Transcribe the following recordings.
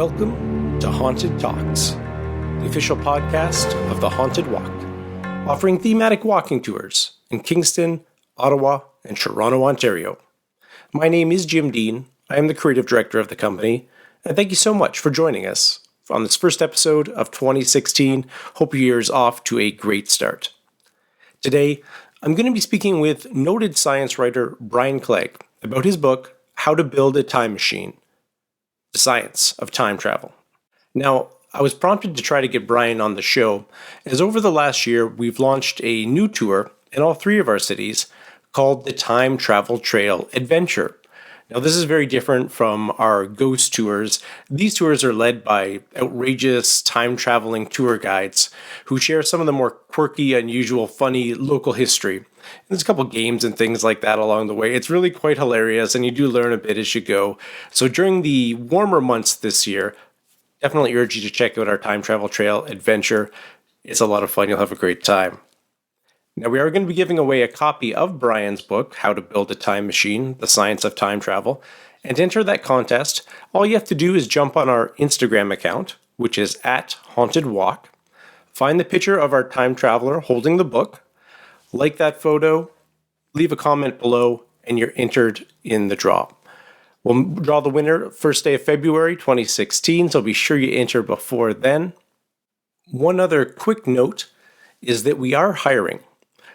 Welcome to Haunted Talks, the official podcast of the Haunted Walk, offering thematic walking tours in Kingston, Ottawa, and Toronto, Ontario. My name is Jim Dean. I am the creative director of the company, and thank you so much for joining us on this first episode of 2016. Hope your year is off to a great start. Today, I'm going to be speaking with noted science writer Brian Clegg about his book, How to Build a Time Machine, the Science of Time Travel. Now, I was prompted to try to get Brian on the show, as over the last year, we've launched a new tour in all three of our cities called the Time Travel Trail Adventure. Now, this is very different from our ghost tours. These tours are led by outrageous time-traveling tour guides who share some of the more quirky, unusual, funny local history. And there's a couple games and things like that along the way. It's really quite hilarious, and you do learn a bit as you go. So during the warmer months this year, definitely urge you to check out our Time Travel Trail Adventure. It's a lot of fun. You'll have a great time. Now, we are going to be giving away a copy of Brian's book, How to Build a Time Machine, The Science of Time Travel. And to enter that contest, all you have to do is jump on our Instagram account, which is @HauntedWalk, find the picture of our time traveler holding the book, like that photo, leave a comment below, and you're entered in the draw. We'll draw the winner first day of February 2016, so be sure you enter before then. One other quick note is that we are hiring.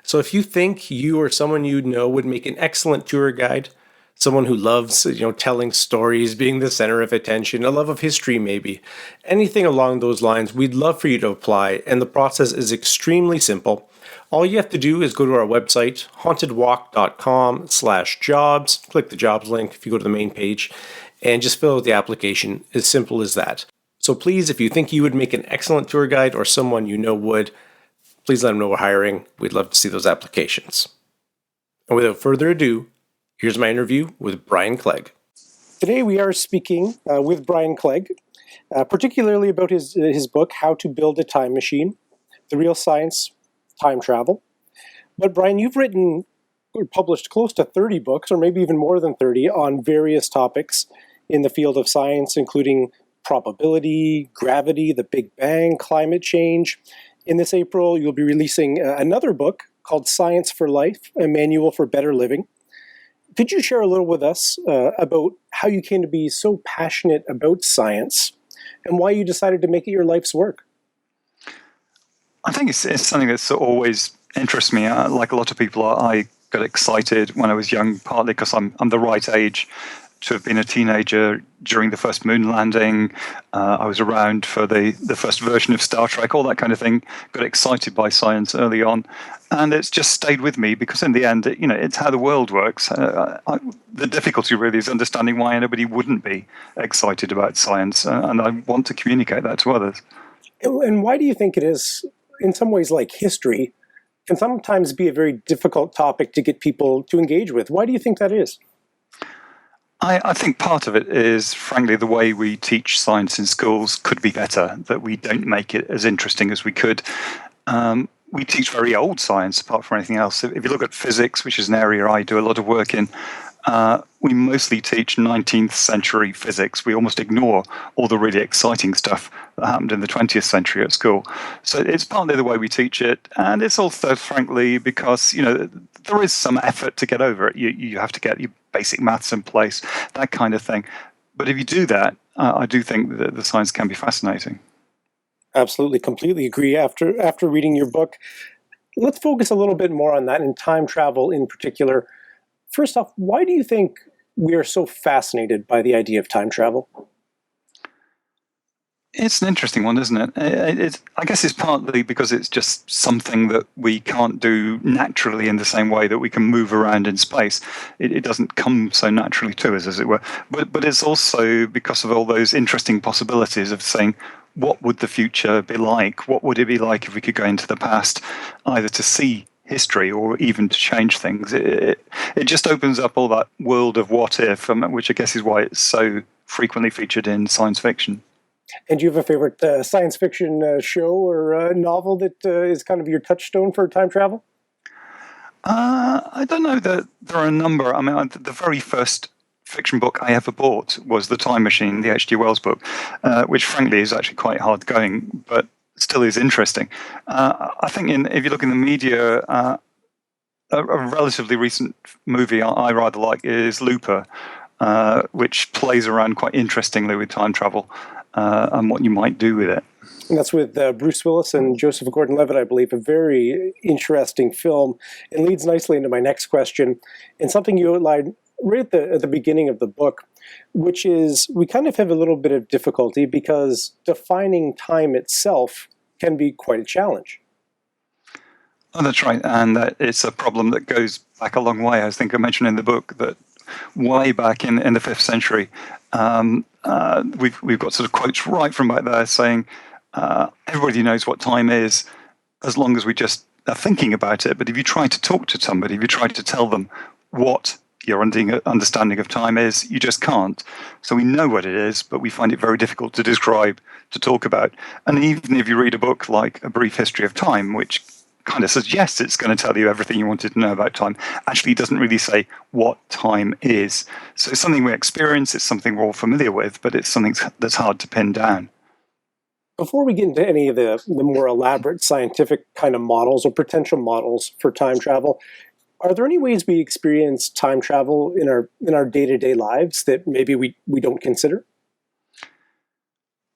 So if you think you or someone you know would make an excellent tour guide, someone who loves, telling stories, being the center of attention, a love of history maybe, anything along those lines, we'd love for you to apply. And the process is extremely simple. All you have to do is go to our website, hauntedwalk.com/jobs, click the jobs link if you go to the main page, and just fill out the application. As simple as that. So please, if you think you would make an excellent tour guide or someone you know would, please let them know we're hiring. We'd love to see those applications. And without further ado, here's my interview with Brian Clegg. Today we are speaking with Brian Clegg, particularly about his book, How to Build a Time Machine, The Real Science of Time Travel. But Brian, you've written or published close to 30 books, or maybe even more than 30, on various topics in the field of science, including probability, gravity, the Big Bang, climate change. In this April, you'll be releasing another book called Science for Life, a Manual for Better Living. Could you share a little with us about how you came to be so passionate about science and why you decided to make it your life's work? I think it's something that's always interests me. Like a lot of people, I got excited when I was young, partly because I'm the right age to have been a teenager during the first moon landing. I was around for the first version of Star Trek, all that kind of thing. Got excited by science early on, and it's just stayed with me because in the end, it's how the world works. The difficulty really is understanding why anybody wouldn't be excited about science, and I want to communicate that to others. And why do you think it is, in some ways like history, can sometimes be a very difficult topic to get people to engage with? Why do you think that is? I think part of it is, frankly, the way we teach science in schools could be better, that we don't make it as interesting as we could. We teach very old science, apart from anything else. If you look at physics, which is an area I do a lot of work in, we mostly teach 19th century physics. We almost ignore all the really exciting stuff that happened in the 20th century at school. So it's partly the way we teach it, and it's also, frankly, because there is some effort to get over it. You have to get your basic maths in place, that kind of thing. But if you do that, I do think that the science can be fascinating. Absolutely, completely agree. After reading your book, let's focus a little bit more on that, and time travel in particular. First off, why do you think we are so fascinated by the idea of time travel? It's an interesting one, isn't it? I guess it's partly because it's just something that we can't do naturally in the same way that we can move around in space. It doesn't come so naturally to us, as it were. But it's also because of all those interesting possibilities of saying, what would the future be like? What would it be like if we could go into the past, either to see history or even to change things? It just opens up all that world of what if, which I guess is why it's so frequently featured in science fiction. And do you have a favorite science fiction show or novel that is kind of your touchstone for time travel? I don't know that there are a number. I mean, the very first fiction book I ever bought was The Time Machine, the H.G. Wells book, which frankly is actually quite hard going, but still is interesting. I think if you look in the media, a relatively recent movie I rather like is Looper, which plays around quite interestingly with time travel and what you might do with it. And that's with Bruce Willis and Joseph Gordon-Levitt, I believe. A very interesting film, and leads nicely into my next question, and something you outlined right at the beginning of the book, which is we kind of have a little bit of difficulty because defining time itself can be quite a challenge. Oh, that's right, and it's a problem that goes back a long way. I think I mentioned in the book that way back in the 5th century, we've got sort of quotes right from back there saying, everybody knows what time is as long as we just are thinking about it. But if you try to talk to somebody, if you try to tell them what your understanding of time is, you just can't. So we know what it is, but we find it very difficult to describe, to talk about. And even if you read a book like A Brief History of Time, which kind of suggests it's going to tell you everything you wanted to know about time, actually it doesn't really say what time is. So it's something we experience, it's something we're all familiar with, but it's something that's hard to pin down. Before we get into any of the more elaborate scientific kind of models or potential models for time travel, are there any ways we experience time travel in our day-to-day lives that maybe we don't consider?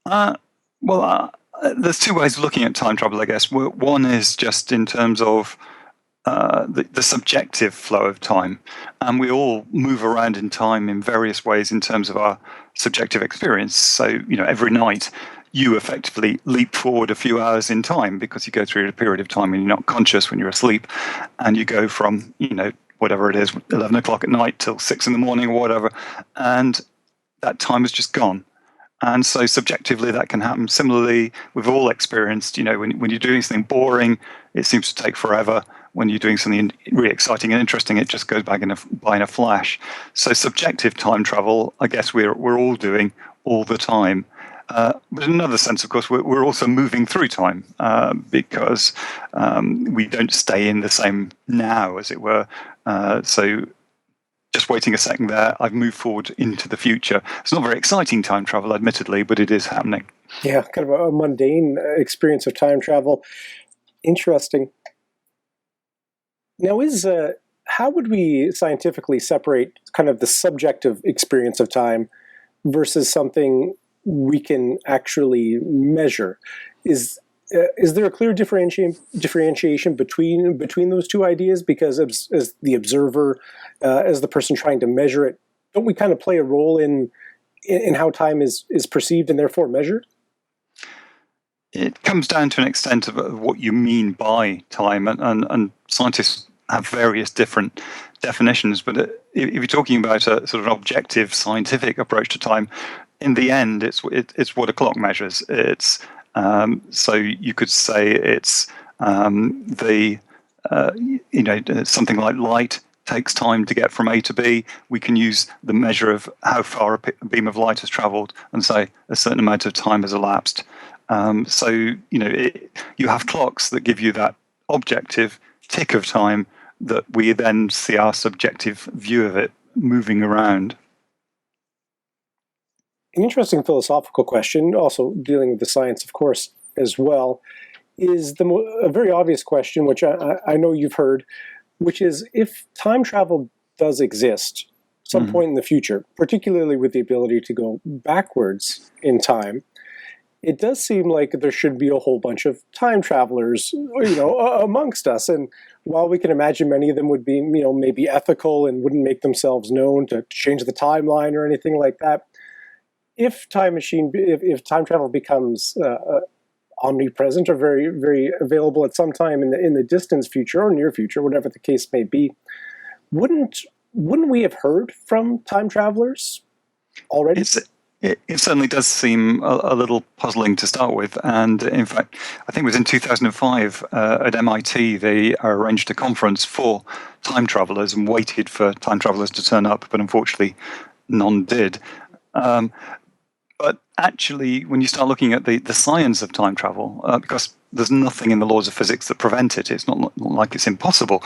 There's two ways of looking at time travel, I guess. One is just in terms of the subjective flow of time. And we all move around in time in various ways in terms of our subjective experience. So, every night you effectively leap forward a few hours in time because you go through a period of time when you're not conscious when you're asleep. And you go from, whatever it is, 11 o'clock at night till 6 in the morning or whatever. And that time is just gone. And so subjectively, that can happen. Similarly, we've all experienced, when you're doing something boring, it seems to take forever. When you're doing something really exciting and interesting, it just goes by in a flash. So subjective time travel, I guess we're all doing all the time. But in another sense, of course, we're also moving through time because we don't stay in the same now, as it were. So just waiting a second there, I've moved forward into the future. It's not very exciting time travel, admittedly, but it is happening. Yeah, kind of a mundane experience of time travel. Interesting. Now, how would we scientifically separate kind of the subjective experience of time versus something we can actually measure? Is there a clear differentiation between those two ideas? Because as the observer, as the person trying to measure it, don't we kind of play a role in how time is perceived and therefore measured? It comes down to an extent of what you mean by time, and scientists have various different definitions. But if you're talking about a sort of an objective scientific approach to time, in the end, it's what a clock measures. It's so you could say it's something like light takes time to get from A to B. We can use the measure of how far a beam of light has traveled and say a certain amount of time has elapsed. You have clocks that give you that objective tick of time that we then see our subjective view of it moving around. An interesting philosophical question, also dealing with the science, of course, as well, is a very obvious question, which I know you've heard, which is if time travel does exist some point in the future, particularly with the ability to go backwards in time, it does seem like there should be a whole bunch of time travelers, amongst us. And while we can imagine many of them would be, maybe ethical and wouldn't make themselves known to change the timeline or anything like that, if time travel becomes omnipresent or very, very available at some time in the distant future or near future, whatever the case may be, wouldn't we have heard from time travelers already? It certainly does seem a little puzzling to start with. And in fact, I think it was in 2005 at MIT, they arranged a conference for time travelers and waited for time travelers to turn up, but unfortunately none did. But actually, when you start looking at the science of time travel, because there's nothing in the laws of physics that prevent it. It's not like it's impossible.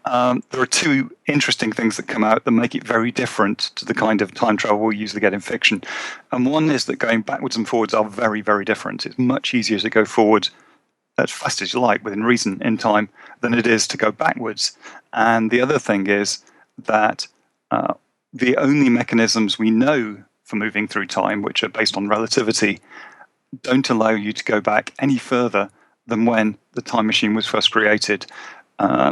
There are two interesting things that come out that make it very different to the kind of time travel we usually get in fiction. And one is that going backwards and forwards are very, very different. It's much easier to go forward as fast as you like within reason in time than it is to go backwards. And the other thing is that the only mechanisms we know for moving through time, which are based on relativity, don't allow you to go back any further than when the time machine was first created.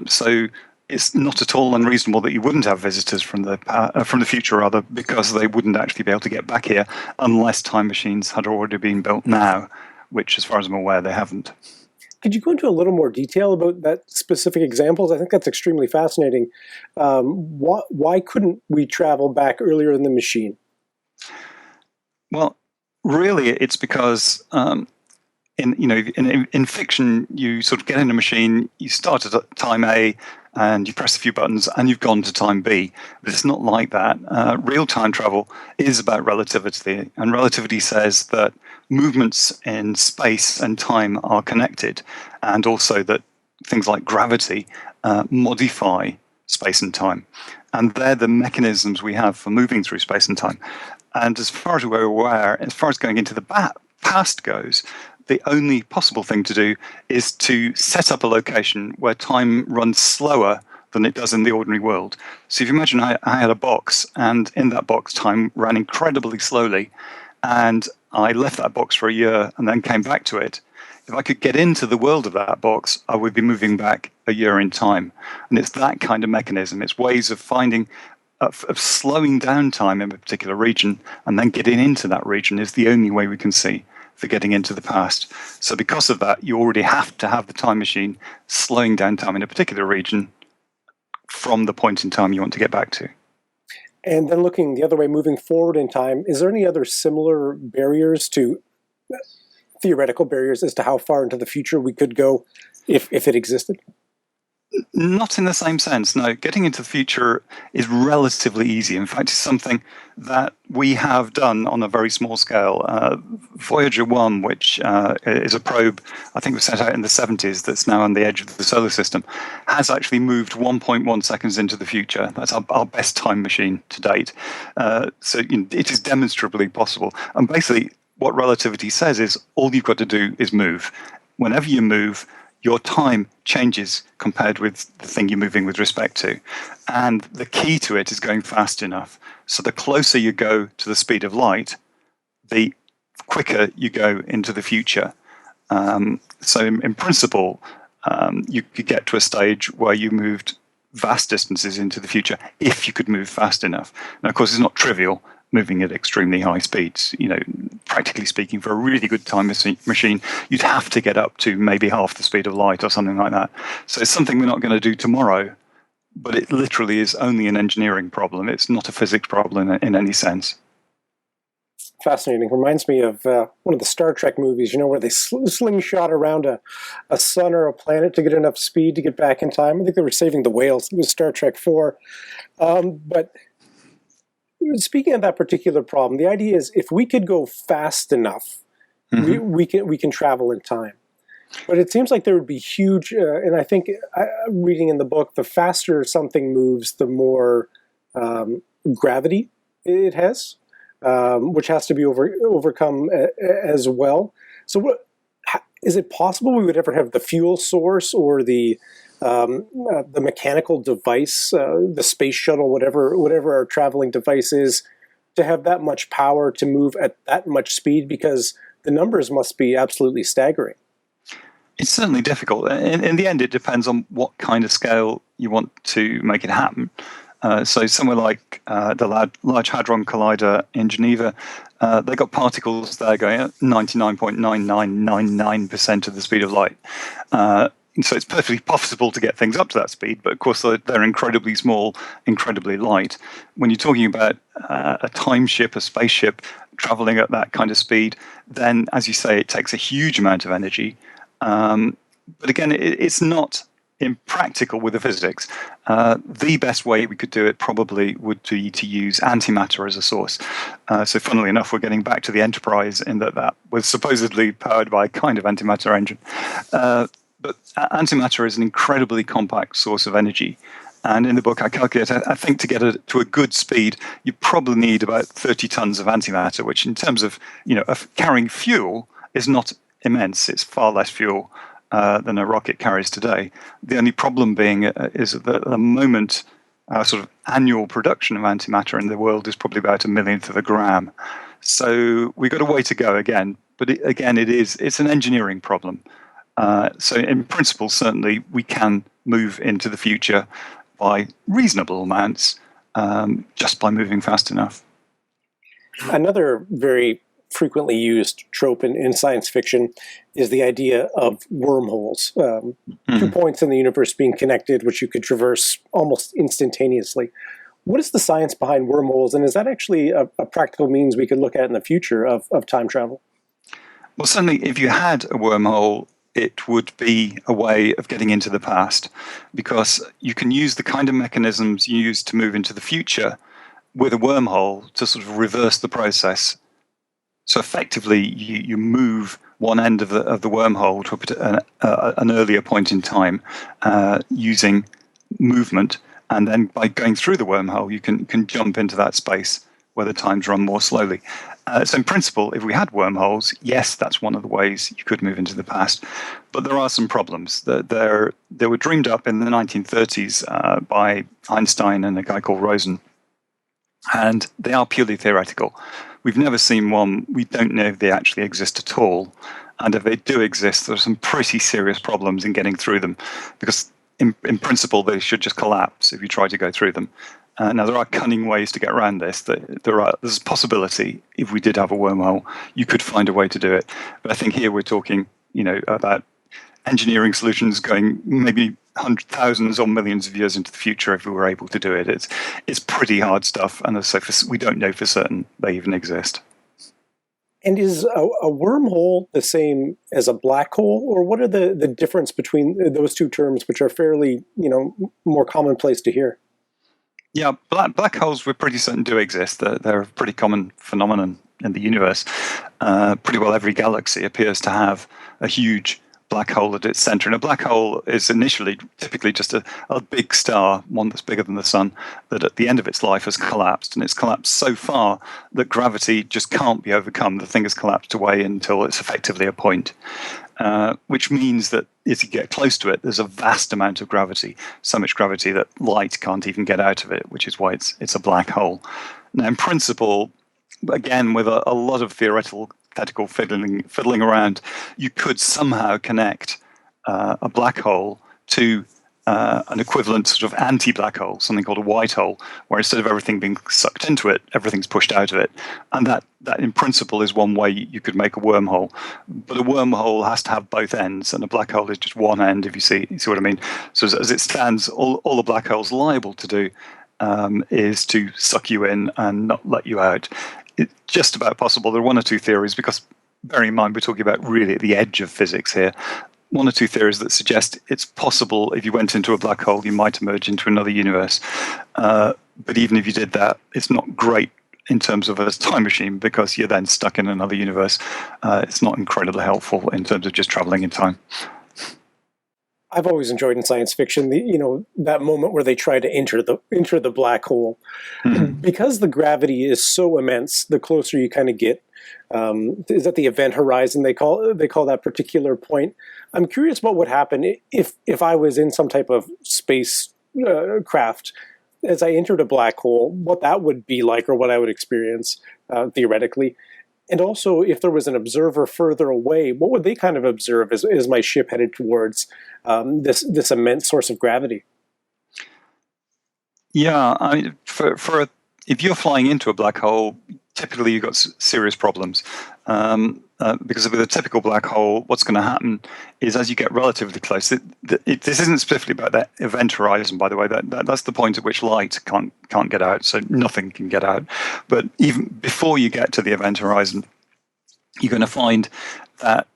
So it's not at all unreasonable that you wouldn't have visitors from the future, rather, because they wouldn't actually be able to get back here unless time machines had already been built now, which, as far as I'm aware, they haven't. Could you go into a little more detail about that specific examples? I think that's extremely fascinating. Why couldn't we travel back earlier in the machine? Well, really, it's because in fiction, you sort of get in a machine, you start at time A, and you press a few buttons, and you've gone to time B. But it's not like that. Real time travel is about relativity, and relativity says that movements in space and time are connected, and also that things like gravity modify space and time. And they're the mechanisms we have for moving through space and time. And as far as we're aware, as far as going into the past goes, the only possible thing to do is to set up a location where time runs slower than it does in the ordinary world. So if you imagine I had a box, and in that box time ran incredibly slowly, and I left that box for a year and then came back to it. If I could get into the world of that box, I would be moving back a year in time. And it's that kind of mechanism. It's ways of finding, of slowing down time in a particular region, and then getting into that region is the only way we can see for getting into the past. So because of that, you already have to have the time machine slowing down time in a particular region from the point in time you want to get back to. And then looking the other way, moving forward in time, is there any other similar barriers to theoretical barriers as to how far into the future we could go if it existed? Not in the same sense, no. Getting into the future is relatively easy. In fact, it's something that we have done on a very small scale. Voyager 1, which is a probe, I think was sent out in the 70s, that's now on the edge of the solar system, has actually moved 1.1 seconds into the future. That's our best time machine to date. So it is demonstrably possible. And basically, what relativity says is all you've got to do is move. Whenever you move, your time changes compared with the thing you're moving with respect to. And the key to it is going fast enough. So the closer you go to the speed of light, the quicker you go into the future. So in principle, you could get to a stage where you moved vast distances into the future if you could move fast enough. Now, of course, it's not trivial moving at extremely high speeds. Practically speaking, for a really good time machine, you'd have to get up to maybe half the speed of light or something like that. So it's something we're not going to do tomorrow, but it literally is only an engineering problem. It's not a physics problem in any sense. Fascinating. Reminds me of one of the Star Trek movies, where they slingshot around a sun or a planet to get enough speed to get back in time. I think they were saving the whales. It was Star Trek 4. But speaking of that particular problem, the idea is if we could go fast enough, we can travel in time. But it seems like there would be huge, and I think reading in the book, the faster something moves, the more gravity it has, which has to be overcome as well. So is it possible we would ever have the fuel source or the mechanical device, the space shuttle, whatever our traveling device is, to have that much power to move at that much speed? Because the numbers must be absolutely staggering. It's certainly difficult. In the end, it depends on what kind of scale you want to make it happen. So somewhere like the Large Hadron Collider in Geneva, they got particles there going at 99.9999% of the speed of light. So it's perfectly possible to get things up to that speed, but of course they're incredibly small, incredibly light. When you're talking about a time ship, a spaceship traveling at that kind of speed, then, as you say, it takes a huge amount of energy. But again, it's not impractical with the physics. The best way we could do it probably would be to use antimatter as a source. So funnily enough, we're getting back to the Enterprise in that was supposedly powered by a kind of antimatter engine. But antimatter is an incredibly compact source of energy. And in the book, I calculate, I think to get to a good speed, you probably need about 30 tons of antimatter, which in terms of, of carrying fuel is not immense. It's far less fuel than a rocket carries today. The only problem being is that at the moment, sort of annual production of antimatter in the world is probably about 1/1,000,000th of a gram. So we've got a way to go again. But it's an engineering problem. So in principle, certainly we can move into the future by reasonable amounts, just by moving fast enough. Another very frequently used trope in science fiction is the idea of wormholes. 2 points in the universe being connected, which you could traverse almost instantaneously. What is the science behind wormholes, and is that actually a practical means we could look at in the future of time travel? Well, certainly if you had a wormhole, it would be a way of getting into the past, because you can use the kind of mechanisms you use to move into the future with a wormhole to sort of reverse the process. So effectively, you move one end of the wormhole to an earlier point in time using movement, and then by going through the wormhole, you can jump into that space where the times run more slowly. So in principle, if we had wormholes, yes, that's one of the ways you could move into the past. But there are some problems. They were dreamed up in the 1930s by Einstein and a guy called Rosen. And they are purely theoretical. We've never seen one. We don't know if they actually exist at all. And if they do exist, there are some pretty serious problems in getting through them, because in principle, they should just collapse if you try to go through them. Now, there are cunning ways to get around this. There's a possibility, if we did have a wormhole, you could find a way to do it. But I think here we're talking, about engineering solutions going maybe thousands or millions of years into the future if we were able to do it. It's pretty hard stuff, and as I say, we don't know for certain they even exist. And is a wormhole the same as a black hole, or what are the difference between those two terms, which are fairly, more commonplace to hear? Yeah, black holes we're pretty certain do exist. They're a pretty common phenomenon in the universe. Pretty well every galaxy appears to have a huge black hole at its center. And a black hole is typically just a big star, one that's bigger than the sun, that at the end of its life has collapsed. And it's collapsed so far that gravity just can't be overcome. The thing has collapsed away until it's effectively a point. Which means that as you get close to it, there's a vast amount of gravity, so much gravity that light can't even get out of it, which is why it's a black hole. Now, in principle, again, with a lot of theoretical fiddling around, you could somehow connect a black hole to an equivalent sort of anti-black hole, something called a white hole, where instead of everything being sucked into it, everything's pushed out of it. And that in principle is one way you could make a wormhole. But a wormhole has to have both ends, and a black hole is just one end, if you see what I mean. So as it stands, all a black hole's liable to do is to suck you in and not let you out. It's just about possible. There are one or two theories, because bearing in mind we're talking about really at the edge of physics here. One or two theories that suggest it's possible if you went into a black hole, you might emerge into another universe. But even if you did that, it's not great in terms of a time machine, because you're then stuck in another universe. It's not incredibly helpful in terms of just traveling in time. I've always enjoyed in science fiction, that moment where they try to enter the black hole. Mm-hmm. Because the gravity is so immense, the closer you kind of get. Is that the event horizon they call that particular point? I'm curious what would happen if I was in some type of space craft as I entered a black hole, what that would be like, or what I would experience theoretically. And also, if there was an observer further away, what would they kind of observe as my ship headed towards this immense source of gravity? Yeah, I mean, if you're flying into a black hole, typically you've got serious problems. Because with a typical black hole, what's going to happen is as you get relatively close, this isn't specifically about that event horizon, by the way. That's the point at which light can't get out, so nothing can get out. But even before you get to the event horizon, you're going to find that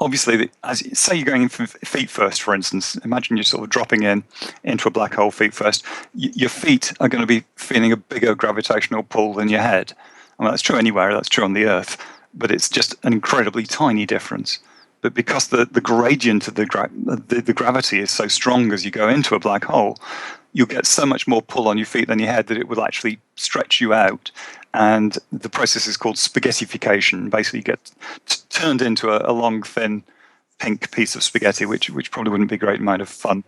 obviously, as say you're going in feet first, for instance, imagine you're sort of dropping into a black hole feet first. Your feet are going to be feeling a bigger gravitational pull than your head. I mean, that's true anywhere. That's true on the Earth, but it's just an incredibly tiny difference. But because the gradient of the gravity is so strong as you go into a black hole, you'll get so much more pull on your feet than your head that it will actually stretch you out. And the process is called spaghettification. Basically, you get turned into a long, thin, pink piece of spaghetti, which probably wouldn't be a great amount of fun.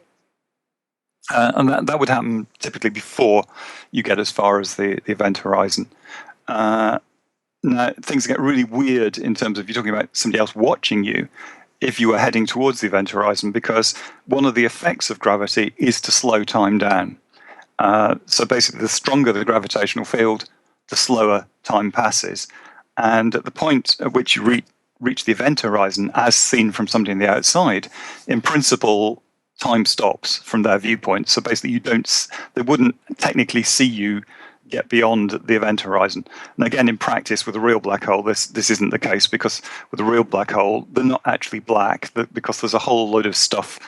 And that would happen typically before you get as far as the event horizon. Now, things get really weird in terms of you're talking about somebody else watching you if you are heading towards the event horizon, because one of the effects of gravity is to slow time down. So basically, the stronger the gravitational field, the slower time passes. And at the point at which you reach the event horizon, as seen from somebody on the outside, in principle, time stops from their viewpoint. So basically, they wouldn't technically see you get beyond the event horizon. And again, in practice, with a real black hole, this isn't the case, because with a real black hole, they're not actually black, because there's a whole load of stuff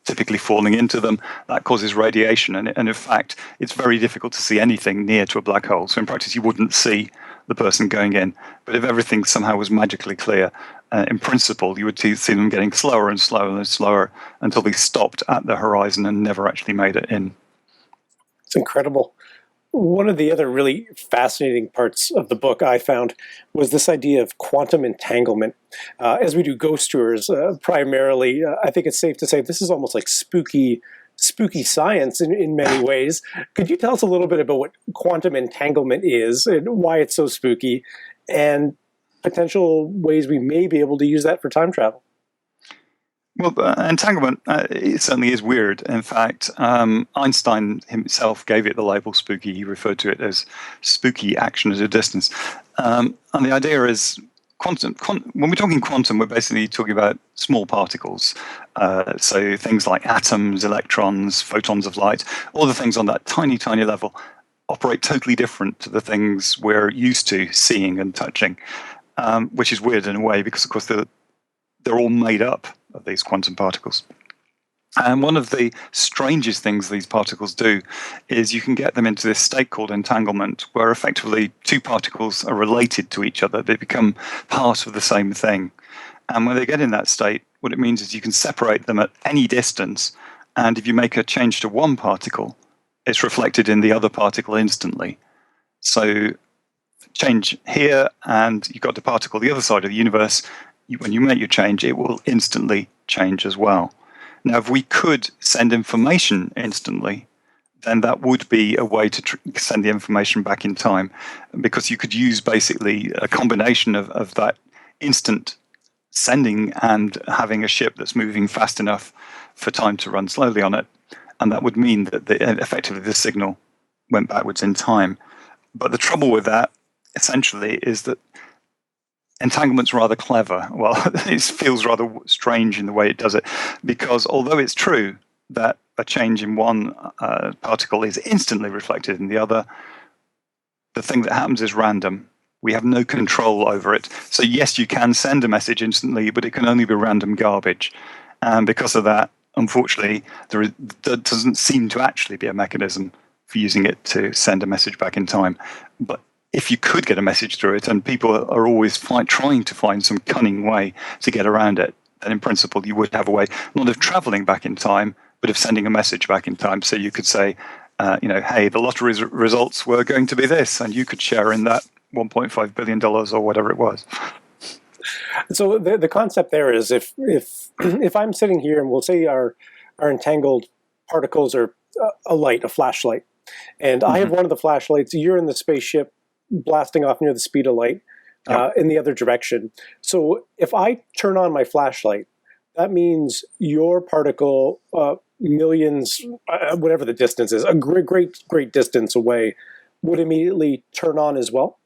typically falling into them that causes radiation. And in fact, it's very difficult to see anything near to a black hole. So in practice, you wouldn't see the person going in. But if everything somehow was magically clear, in principle, you would see them getting slower and slower and slower until they stopped at the horizon and never actually made it in. It's incredible. One of the other really fascinating parts of the book I found was this idea of quantum entanglement. As we do ghost tours, primarily, I think it's safe to say this is almost like spooky science in many ways. Could you tell us a little bit about what quantum entanglement is and why it's so spooky, and potential ways we may be able to use that for time travel? Well, entanglement, it certainly is weird. In fact, Einstein himself gave it the label spooky. He referred to it as spooky action at a distance. And the idea is when we're talking quantum, we're basically talking about small particles. So things like atoms, electrons, photons of light, all the things on that tiny, tiny level operate totally different to the things we're used to seeing and touching, which is weird in a way, because, of course, they're all made up of these quantum particles. And one of the strangest things these particles do is you can get them into this state called entanglement, where effectively two particles are related to each other. They become part of the same thing. And when they get in that state, what it means is you can separate them at any distance. And if you make a change to one particle, it's reflected in the other particle instantly. So change here, and you've got the particle the other side of the universe. When you make your change, it will instantly change as well. Now, if we could send information instantly, then that would be a way to send the information back in time, because you could use basically a combination of that instant sending and having a ship that's moving fast enough for time to run slowly on it. And that would mean that effectively the signal went backwards in time. But the trouble with that, essentially, is that entanglement's rather clever. Well, it feels rather strange in the way it does it, because although it's true that a change in one particle is instantly reflected in the other, the thing that happens is random. We have no control over it. So yes, you can send a message instantly, but it can only be random garbage. And because of that, unfortunately, there doesn't seem to actually be a mechanism for using it to send a message back in time. But if you could get a message through it, and people are always trying to find some cunning way to get around it, then in principle you would have a way not of traveling back in time, but of sending a message back in time. So you could say, hey, the lottery results were going to be this, and you could share in that $1.5 billion or whatever it was. So the concept there is if I'm sitting here and we'll say our entangled particles are a flashlight, and I have one of the flashlights, you're in the spaceship blasting off near the speed of light in the other direction. So if I turn on my flashlight, that means your particle, millions, whatever the distance is, a great distance away, would immediately turn on as well?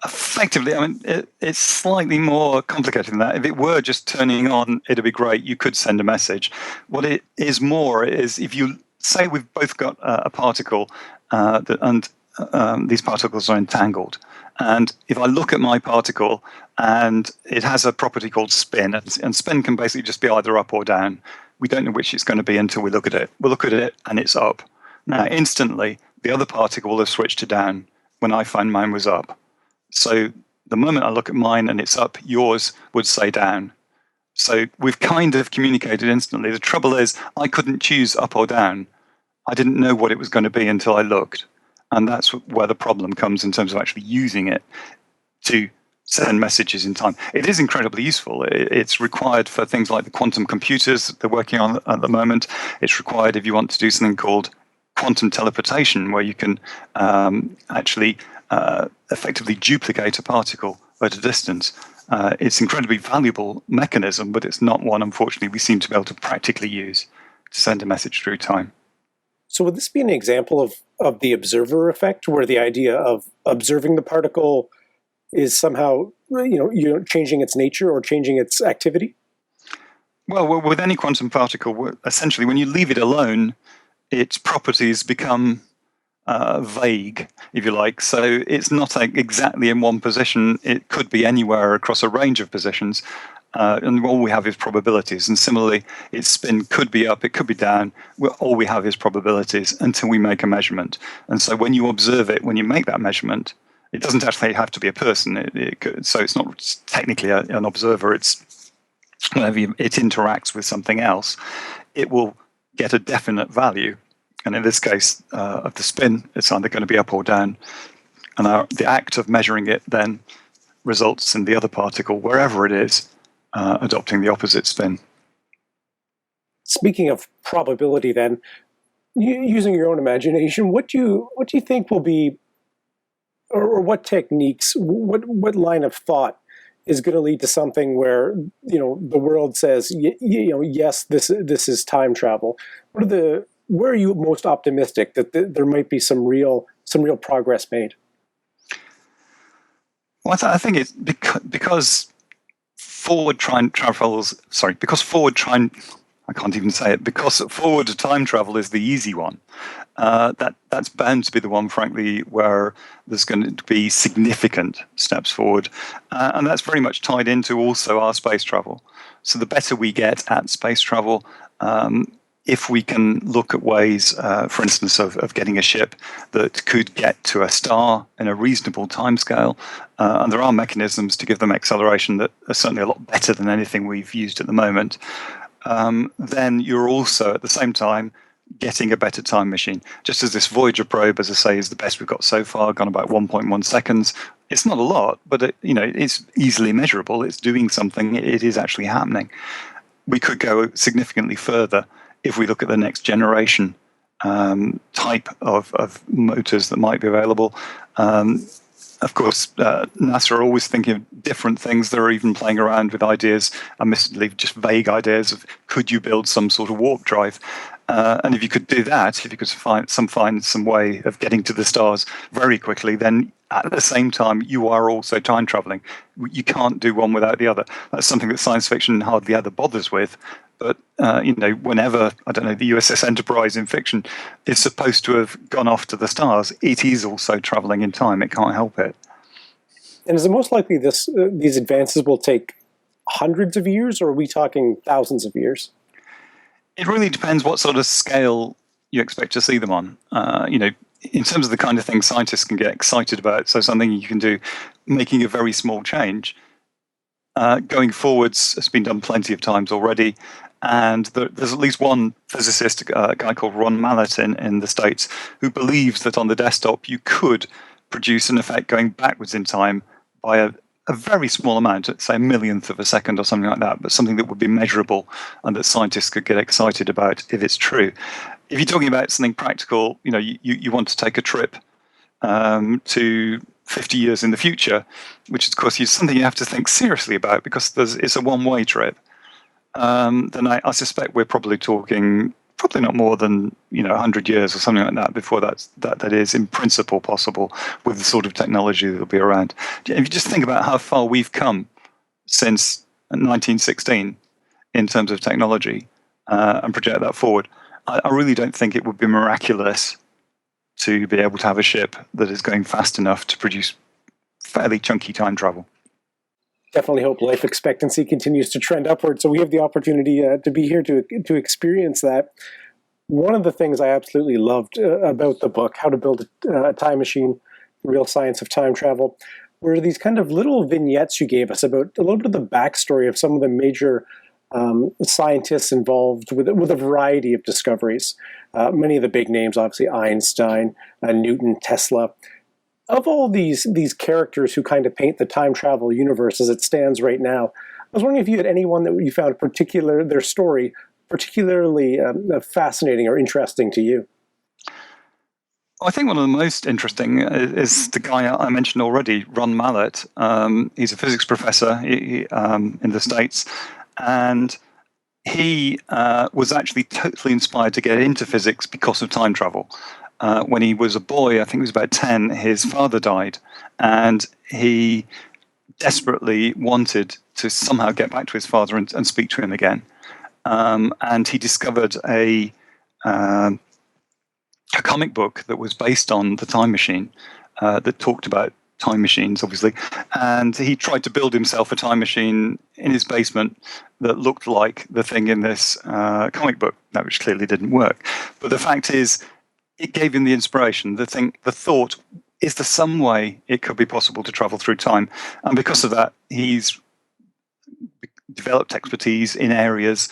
Effectively, I mean, it's slightly more complicated than that. If it were just turning on, it'd be great. You could send a message. What it is more is if you say we've both got a particle and these particles are entangled, And if I look at my particle, and it has a property called spin, and spin can basically just be either up or down. We don't know which it's going to be until we look at it. We'll look at it, and it's up. Now, instantly, the other particle will have switched to down when I find mine was up. So the moment I look at mine and it's up, yours would say down. So we've kind of communicated instantly. The trouble is, I couldn't choose up or down. I didn't know what it was going to be until I looked. And that's where the problem comes in terms of actually using it to send messages in time. It is incredibly useful. It's required for things like the quantum computers that they're working on at the moment. It's required if you want to do something called quantum teleportation, where you can actually effectively duplicate a particle at a distance. It's an incredibly valuable mechanism, but it's not one, unfortunately, we seem to be able to practically use to send a message through time. So would this be an example of the observer effect, where the idea of observing the particle is somehow changing its nature or changing its activity? Well, with any quantum particle, essentially, when you leave it alone, its properties become vague, if you like. So it's not exactly in one position. It could be anywhere across a range of positions. And all we have is probabilities. And similarly, its spin could be up, it could be down. All we have is probabilities until we make a measurement. And so when you observe it, when you make that measurement, it doesn't actually have to be a person. So it's not technically an observer. It's whenever it interacts with something else, it will get a definite value. And in this case of the spin, it's either going to be up or down. And the act of measuring it then results in the other particle, wherever it is, adopting the opposite spin. Speaking of probability, then, using your own imagination, what do you think will be, or what techniques, what line of thought is going to lead to something where the world says yes, this is time travel? Where are you most optimistic that there might be some real progress made? Well, I think it's because forward time travel is the easy one. That's bound to be the one, frankly, where there's going to be significant steps forward. And that's very much tied into also our space travel. So the better we get at space travel, if we can look at ways, for instance, of getting a ship that could get to a star in a reasonable timescale, and there are mechanisms to give them acceleration that are certainly a lot better than anything we've used at the moment, then you're also at the same time getting a better time machine. Just as this Voyager probe, as I say, is the best we've got so far, gone about 1.1 seconds. It's not a lot, but it's easily measurable. It's doing something. It is actually happening. We could go significantly further if we look at the next generation type of motors that might be available. Of course, NASA are always thinking of different things. They're even playing around with ideas, admittedly just vague ideas of could you build some sort of warp drive? And if you could do that, if you could find some way of getting to the stars very quickly, then at the same time, you are also time traveling. You can't do one without the other. That's something that science fiction hardly ever bothers with. But, whenever, the USS Enterprise in fiction is supposed to have gone off to the stars, it is also traveling in time. It can't help it. And is it most likely these advances will take hundreds of years, or are we talking thousands of years? It really depends what sort of scale you expect to see them on. In terms of the kind of things scientists can get excited about, so something you can do, making a very small change, going forwards has been done plenty of times already. And there's at least one physicist, a guy called Ron Mallett in the States, who believes that on the desktop you could produce an effect going backwards in time by a very small amount, say a millionth of a second or something like that, but something that would be measurable and that scientists could get excited about if it's true. If you're talking about something practical, you want to take a trip to 50 years in the future, which of course is something you have to think seriously about because it's a one-way trip. Then I suspect we're probably talking not more than 100 years or something like that before that is in principle possible with the sort of technology that will be around. If you just think about how far we've come since 1916 in terms of technology and project that forward, I really don't think it would be miraculous to be able to have a ship that is going fast enough to produce fairly chunky time travel. Definitely hope life expectancy continues to trend upward, so we have the opportunity to be here to experience that. One of the things I absolutely loved about the book, How to Build a Time Machine, The Real Science of Time Travel, were these kind of little vignettes you gave us about a little bit of the backstory of some of the major scientists involved with a variety of discoveries. Many of the big names, obviously Einstein, Newton, Tesla. Of all these characters who kind of paint the time travel universe as it stands right now, I was wondering if you had anyone that you found their story particularly fascinating or interesting to you. I think one of the most interesting is the guy I mentioned already, Ron Mallett. He's a physics professor in the States, and he was actually totally inspired to get into physics because of time travel. When he was a boy, I think he was about 10, his father died, and he desperately wanted to somehow get back to his father and speak to him again. And he discovered a comic book that was based on the time machine, that talked about time machines, obviously. And he tried to build himself a time machine in his basement that looked like the thing in this comic book, which clearly didn't work. But the fact is, it gave him the inspiration, the thought, is there some way it could be possible to travel through time? And because of that, he's developed expertise in areas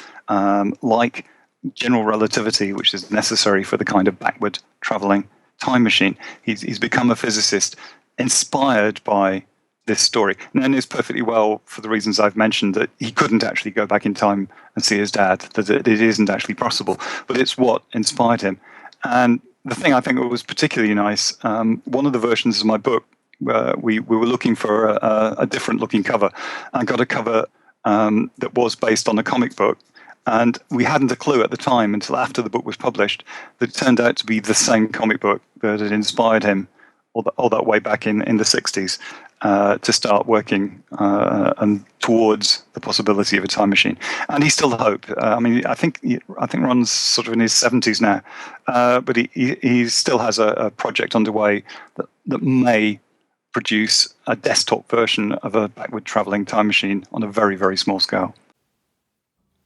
like general relativity, which is necessary for the kind of backward traveling time machine. He's become a physicist inspired by this story. And knows perfectly well, for the reasons I've mentioned, that he couldn't actually go back in time and see his dad, that it isn't actually possible. But it's what inspired him. And the thing I think that was particularly nice, one of the versions of my book, we were looking for a different looking cover. I got a cover that was based on a comic book, and we hadn't a clue at the time until after the book was published that it turned out to be the same comic book that had inspired him all that way back in the 60s to start working and towards the possibility of a time machine. And he still hoped. I think Ron's sort of in his 70s now, but he still has a project underway that may produce a desktop version of a backward traveling time machine on a very, very small scale.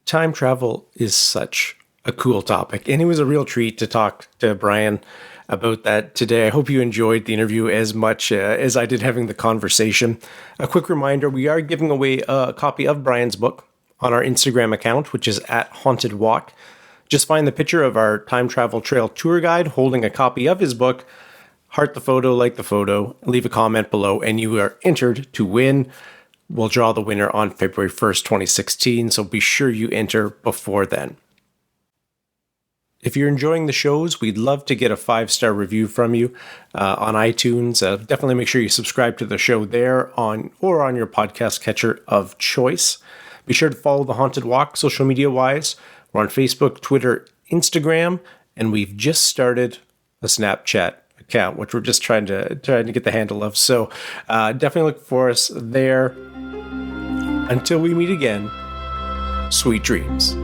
Time travel is such a cool topic, and it was a real treat to talk to Brian about that today. I hope you enjoyed the interview as much as I did having the conversation. A quick reminder, we are giving away a copy of Brian's book on our Instagram account, which is @HauntedWalk. Just find the picture of our time travel trail tour guide holding a copy of his book, heart the photo, like the photo, leave a comment below, and you are entered to win. We'll draw the winner on February 1st, 2016, so be sure you enter before then. If you're enjoying the shows, we'd love to get a 5-star review from you on iTunes. Definitely make sure you subscribe to the show there on your podcast catcher of choice. Be sure to follow The Haunted Walk social media-wise. We're on Facebook, Twitter, Instagram, and we've just started a Snapchat account, which we're just trying to get the handle of. So definitely look for us there. Until we meet again, sweet dreams.